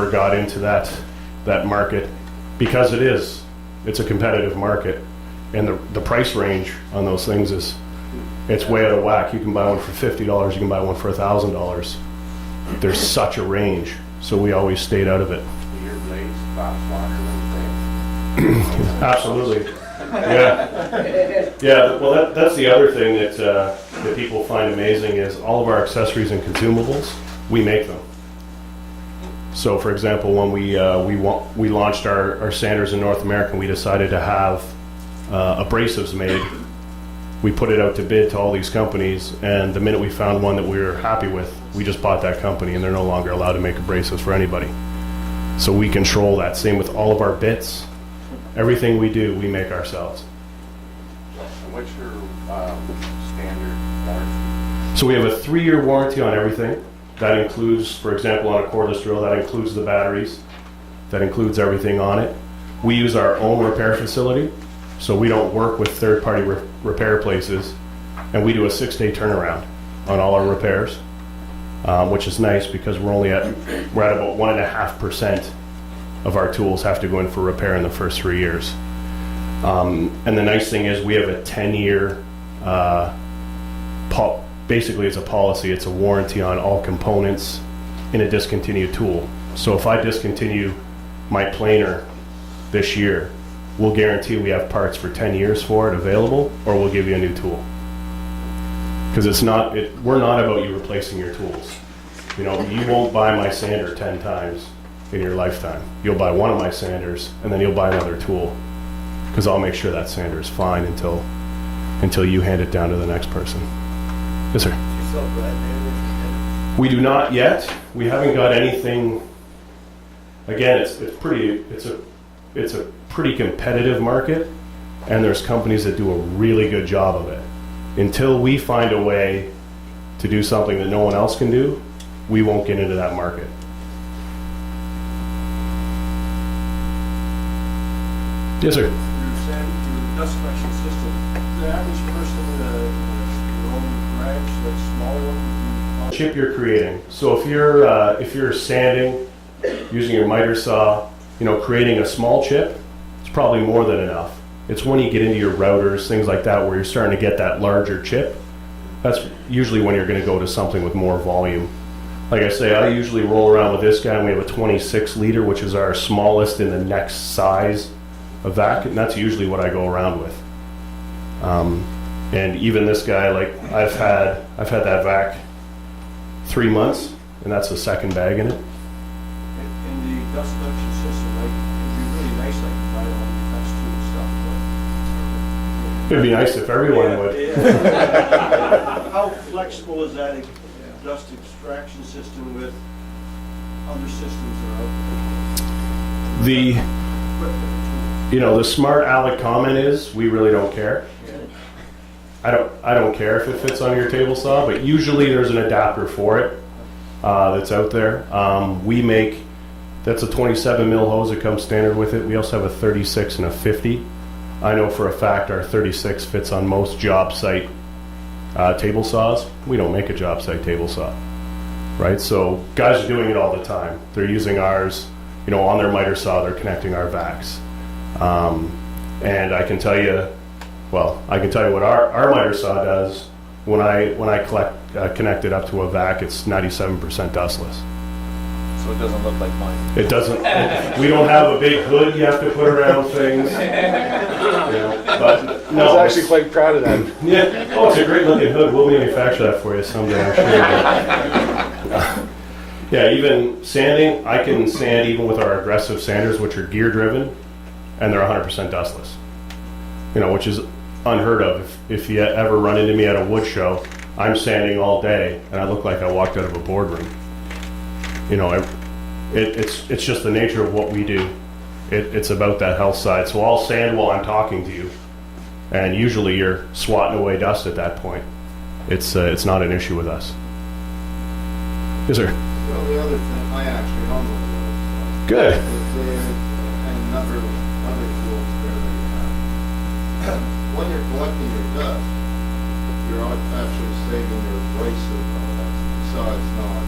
never got into that market because it's a competitive market, and the price range on those things it's way out of whack. You can buy one for $50, you can buy one for $1,000. There's such a range, so we always stayed out of it. Your blades cost longer than things. Absolutely. Yeah. Well, that's the other thing that people find amazing is all of our accessories and consumables, we make them. So, for example, when we launched our sanders in North America, we decided to have abrasives made. We put it out to bid to all these companies, and the minute we found one that we were happy with, we just bought that company, and they're no longer allowed to make abrasives for anybody. So we control that. Same with all of our bits. Everything we do, we make ourselves. And what's your standard warranty? So we have a 3-year warranty on everything. That includes, for example, on a cordless drill, that includes the batteries. That includes everything on it. We use our own repair facility, so we don't work with third-party repair places, and we do a 6-day turnaround on all our repairs, which is nice because we're at about 1.5% of our tools have to go in for repair in the first 3 years. And the nice thing is we have a 10-year, basically it's a policy, it's a warranty on all components in a discontinued tool. So if I discontinue my planer this year, we'll guarantee we have parts for 10 years for it available, or we'll give you a new tool. Because we're not about you replacing your tools. You know, you won't buy my sander 10 times in your lifetime. You'll buy one of my sanders, and then you'll buy another tool. Because I'll make sure that sander is fine until you hand it down to the next person. Yes, sir. Do you sell brand new? We do not yet. We haven't got anything. Again, it's a pretty competitive market, and there's companies that do a really good job of it. Until we find a way to do something that no one else can do, we won't get into that market. Yes, sir. Your dust collection system, the average person in your own garage, that small one? Chip you're creating. So if you're sanding using your miter saw, creating a small chip, it's probably more than enough. It's when you get into your routers, things like that, where you're starting to get that larger chip. That's usually when you're going to go to something with more volume. Like I say, I usually roll around with this guy, and we have a 26 liter, which is our smallest in the next size of vac, and that's usually what I go around with. And even this guy, like I've had that vac 3 months, and that's the second bag in it. In the dust collection system, like, it'd be really nice, like, to buy all the Festool stuff, but... It'd be nice if everyone would. Yeah. How flexible is that dust extraction system with other systems that are out there? The smart Alec comment is, we really don't care. I don't care if it fits on your table saw, but usually there's an adapter for it that's out there. That's a 27 mil hose that comes standard with it. We also have a 36 and a 50. I know for a fact our 36 fits on most job site table saws. We don't make a job site table saw, right? So guys are doing it all the time. They're using ours, on their miter saw, they're connecting our vacs. And I can tell you what our miter saw does. When I connect it up to a vac, it's 97% dustless. So it doesn't look like mine. It doesn't. We don't have a big hood you have to put around things. But no, I was actually quite proud of that. Yeah. Oh, it's a great looking hood. We'll manufacture that for you someday, I'm sure. Yeah, even sanding, I can sand even with our aggressive sanders, which are gear driven, and they're 100% dustless. Which is unheard of. If you ever run into me at a wood show, I'm sanding all day, and I look like I walked out of a boardroom. It's just the nature of what we do. It's about that health side. So I'll sand while I'm talking to you, and usually you're swatting away dust at that point. It's not an issue with us. Yes, sir. Well, the other thing, I actually own one of those. Good. And a number of other tools there that you have. When you're collecting your dust, you're actually saving your abrasive besides not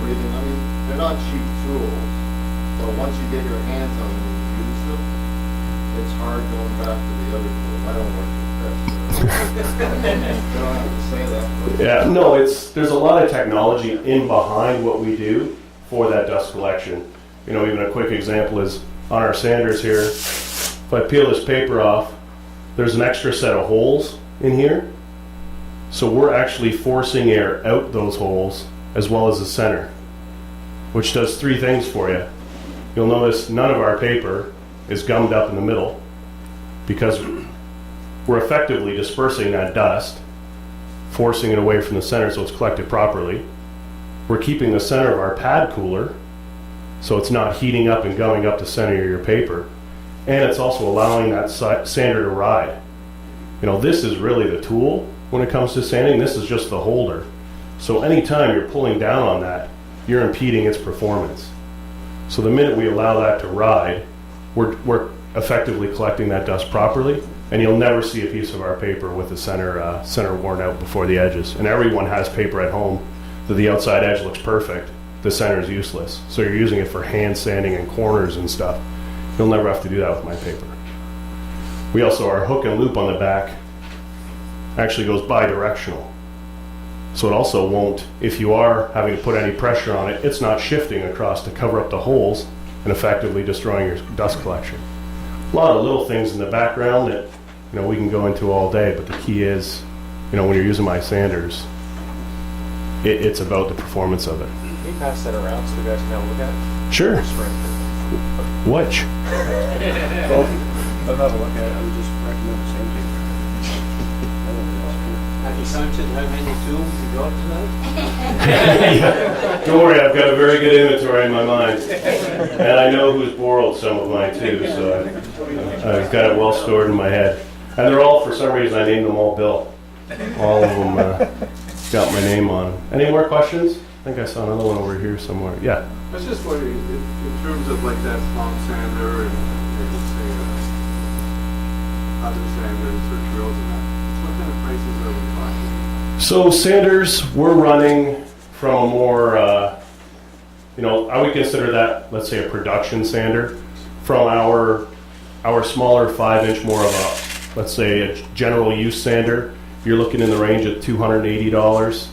breathing. I mean, they're not cheap tools. once you get your hands on them and use them, it's hard going back to the other tool. I don't work with Festool. You don't have to say that. But Yeah, no, there's a lot of technology in behind what we do for that dust collection. You know, even a quick example is on our sanders here. If I peel this paper off, there's an extra set of holes in here. So we're actually forcing air out those holes as well as the center, which does three things for you. You'll notice none of our paper is gummed up in the middle because we're effectively dispersing that dust, forcing it away from the center so it's collected properly. We're keeping the center of our pad cooler so it's not heating up and gumming up the center of your paper. And it's also allowing that sander to ride. You know, this is really the tool when it comes to sanding. This is just the holder. So anytime you're pulling down on that, you're impeding its performance. So the minute we allow that to ride, we're effectively collecting that dust properly, and you'll never see a piece of our paper with the center worn out before the edges. And everyone has paper at home that the outside edge looks perfect, the center is useless. So you're using it for hand sanding and corners and stuff. You'll never have to do that with my paper. We also, our hook and loop on the back actually goes bi-directional. So it also won't, if you are having to put any pressure on it, it's not shifting across to cover up the holes and effectively destroying your dust collection. A lot of little things in the background that, you know, we can go into all day, but the key is, you know, when you're using my sanders, it's about the performance of it. Can you pass that around so the guys can have a look at it? Sure. Which? I'll have a look at it. I would just recommend the same thing. Have you counted how many tools you got tonight? Don't worry, I've got a very good inventory in my mind. And I know who's borrowed some of mine too, so I've got it well stored in my head. And they're all, for some reason, I named them all Bill. All of them got my name on them. Any more questions? I think I saw another one over here somewhere. Yeah. I was just wondering, in terms of like that palm sander and say other sanders or drills and that, what kind of prices are we talking? So sanders, we're running from a more, you know, I would consider that, let's say, a production sander. From our smaller 5-inch, more of a, let's say, a general use sander, you're looking in the range of $280.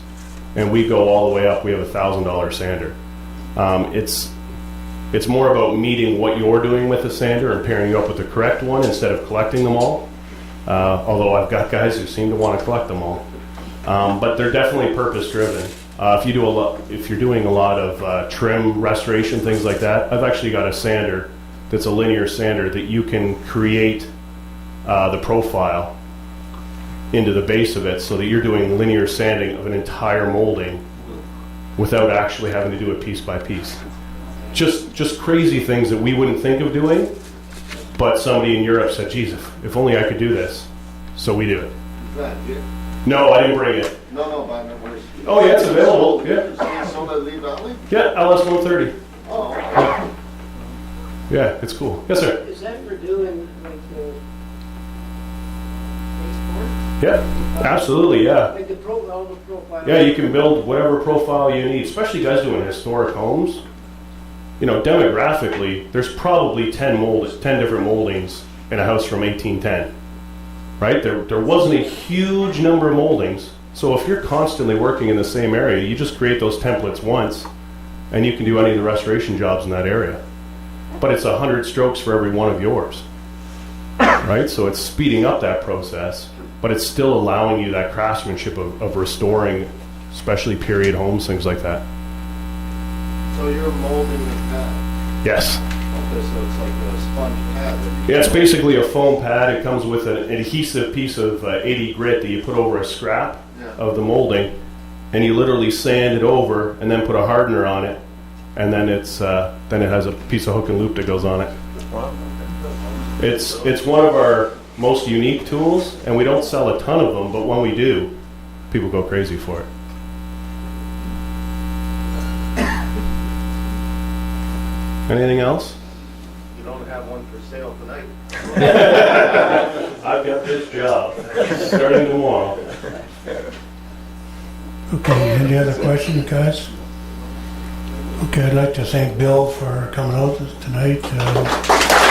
And we go all the way up. We have a $1,000 sander. It's more about meeting what you're doing with the sander and pairing you up with the correct one instead of collecting them all. Although I've got guys who seem to want to collect them all, but they're definitely purpose driven. If you're doing a lot of trim restoration, things like that, I've actually got a sander that's a linear sander that you can create the profile into the base of it so that you're doing linear sanding of an entire molding without actually having to do it piece by piece. Just crazy things that we wouldn't think of doing, but somebody in Europe said, geez, if only I could do this. So we do it. No, I didn't bring it. No, but I mean, where's... Oh yeah, it's available, yeah. Sold at Lee Valley? Yeah, LS 130. Oh, okay. Yeah, it's cool. Yes, sir. Is that for doing like baseboard? Yeah, absolutely, yeah. Like the all the profile? Yeah, you can build whatever profile you need, especially guys doing historic homes. You know, demographically, there's probably 10 different moldings in a house from 1810, right? There wasn't a huge number of moldings. So if you're constantly working in the same area, you just create those templates once, and you can do any of the restoration jobs in that area. But it's 100 strokes for every one of yours, right? So it's speeding up that process, but it's still allowing you that craftsmanship of restoring, especially period homes, things like that. So you're molding the pad. Yes. Okay, so it's like a sponge pad. Yeah, it's basically a foam pad. It comes with an adhesive piece of 80 grit that you put over a scrap of the molding, and you literally sand it over and then put a hardener on it, and then it has a piece of hook and loop that goes on it. Wow. It's one of our most unique tools, and we don't sell a ton of them, but when we do, people go crazy for it. Anything else? You don't have one for sale tonight. I've got this job starting tomorrow. Okay, any other questions, guys? Okay, I'd like to thank Bill for coming out tonight.